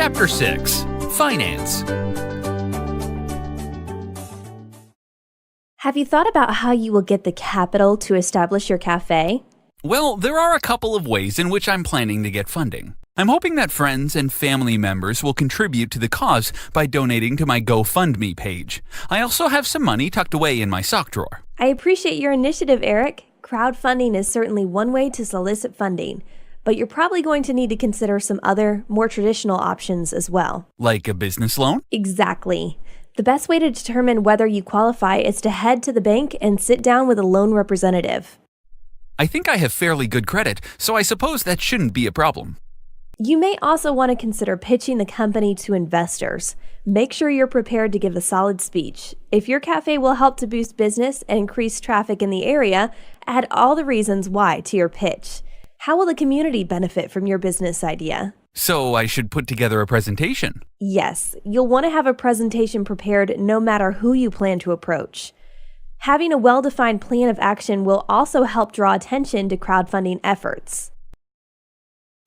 Chapter 6. Finance. Have you thought about how you will get the capital to establish your cafe? Well, there are a couple of ways in which I'm planning to get funding. I'm hoping that friends and family members will contribute to the cause by donating to my GoFundMe page. I also have some money tucked away in my sock drawer. I appreciate your initiative, Erik. Crowdfunding is certainly one way to solicit funding, but you're probably going to need to consider some other, more traditional options as well. Like a business loan? Exactly. The best way to determine whether you qualify is to head to the bank and sit down with a loan representative. I think I have fairly good credit, so I suppose that shouldn't be a problem. You may also want to consider pitching the company to investors. Make sure you're prepared to give a solid speech. If your cafe will help to boost business and increase traffic in the area, add all the reasons why to your pitch. How will the community benefit from your business idea? So I should put together a presentation? Yes, you'll want to have a presentation prepared no matter who you plan to approach. Having a well-defined plan of action will also help draw attention to crowdfunding efforts.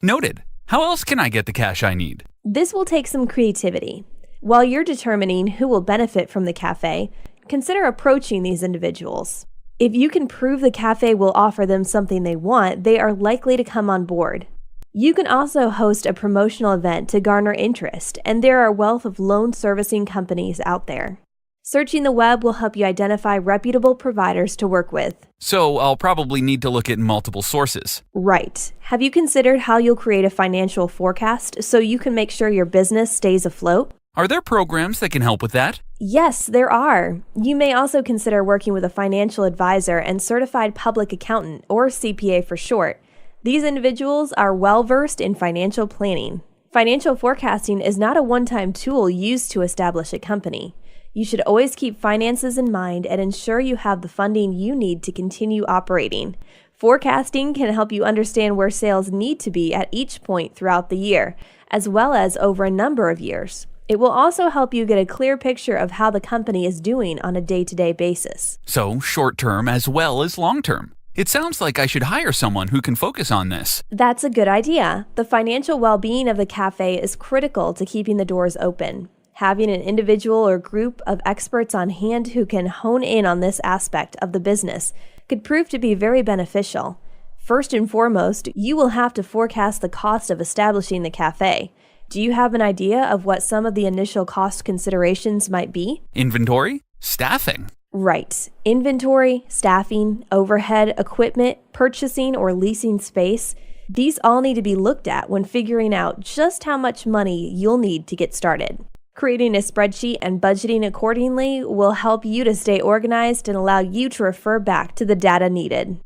Noted. How else can I get the cash I need? This will take some creativity. While you're determining who will benefit from the cafe, consider approaching these individuals. If you can prove the cafe will offer them something they want, they are likely to come on board. You can also host a promotional event to garner interest, and there are a wealth of loan servicing companies out there. Searching the web will help you identify reputable providers to work with. So I'll probably need to look at multiple sources. Right. Have you considered how you'll create a financial forecast so you can make sure your business stays afloat? Are there programs that can help with that? Yes, there are. You may also consider working with a financial advisor and certified public accountant, or CPA for short. These individuals are well-versed in financial planning. Financial forecasting is not a one-time tool used to establish a company. You should always keep finances in mind and ensure you have the funding you need to continue operating. Forecasting can help you understand where sales need to be at each point throughout the year, as well as over a number of years. It will also help you get a clear picture of how the company is doing on a day-to-day basis. So short-term as well as long-term. It sounds like I should hire someone who can focus on this. That's a good idea. The financial well-being of the cafe is critical to keeping the doors open. Having an individual or group of experts on hand who can hone in on this aspect of the business could prove to be very beneficial. First and foremost, you will have to forecast the cost of establishing the cafe. Do you have an idea of what some of the initial cost considerations might be? Inventory? Staffing? Right. Inventory, staffing, overhead, equipment, purchasing or leasing space. These all need to be looked at when figuring out just how much money you'll need to get started. Creating a spreadsheet and budgeting accordingly will help you to stay organized and allow you to refer back to the data needed.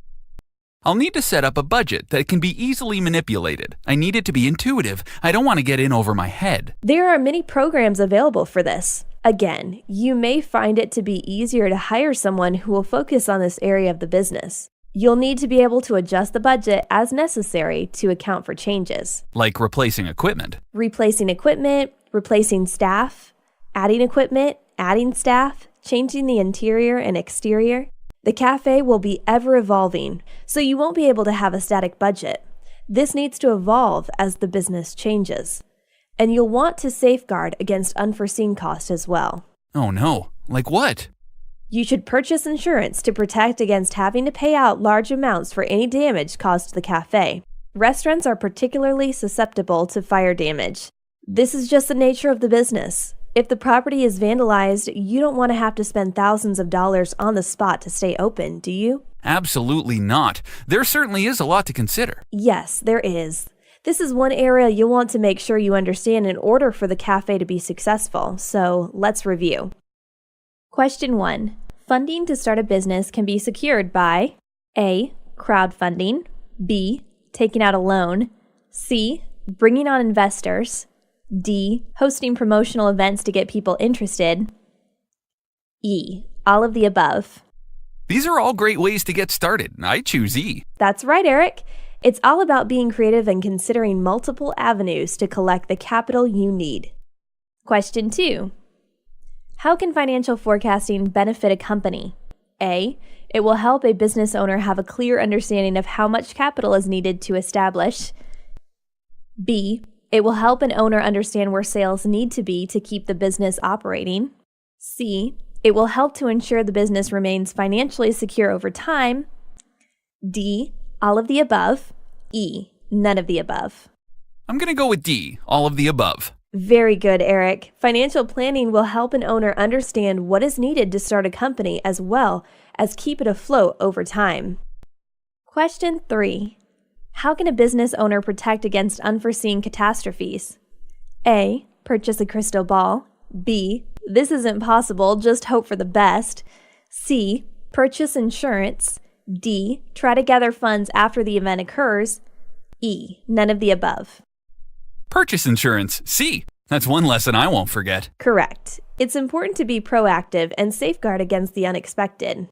I'll need to set up a budget that can be easily manipulated. I need it to be intuitive. I don't want to get in over my head. There are many programs available for this. Again, you may find it to be easier to hire someone who will focus on this area of the business. You'll need to be able to adjust the budget as necessary to account for changes. Like replacing equipment. Replacing equipment, replacing staff, adding equipment, adding staff, changing the interior and exterior. The cafe will be ever evolving, so you won't be able to have a static budget. This needs to evolve as the business changes. And you'll want to safeguard against unforeseen costs as well. Oh no, like what? You should purchase insurance to protect against having to pay out large amounts for any damage caused to the cafe. Restaurants are particularly susceptible to fire damage. This is just the nature of the business. If the property is vandalized, you don't want to have to spend thousands of dollars on the spot to stay open, do you? Absolutely not. There certainly is a lot to consider. Yes, there is. This is one area you'll want to make sure you understand in order for the cafe to be successful, so let's review. Question 1. Funding to start a business can be secured by A. Crowdfunding, B. Taking out a loan, C. Bringing on investors, D. Hosting promotional events to get people interested, E. All of the above. These are all great ways to get started. I choose E. That's right, Erik. It's all about being creative and considering multiple avenues to collect the capital you need. Question 2. How can financial forecasting benefit a company? A. It will help a business owner have a clear understanding of how much capital is needed to establish. B. It will help an owner understand where sales need to be to keep the business operating. C. It will help to ensure the business remains financially secure over time. D. All of the above. E. None of the above. I'm going to go with D, all of the above. Very good, Erik. Financial planning will help an owner understand what is needed to start a company as well as keep it afloat over time. Question 3. How can a business owner protect against unforeseen catastrophes? A. Purchase a crystal ball. B. This isn't possible, just hope for the best. C. Purchase insurance. D. Try to gather funds after the event occurs. E. None of the above. Purchase insurance, C. That's one lesson I won't forget. Correct. It's important to be proactive and safeguard against the unexpected.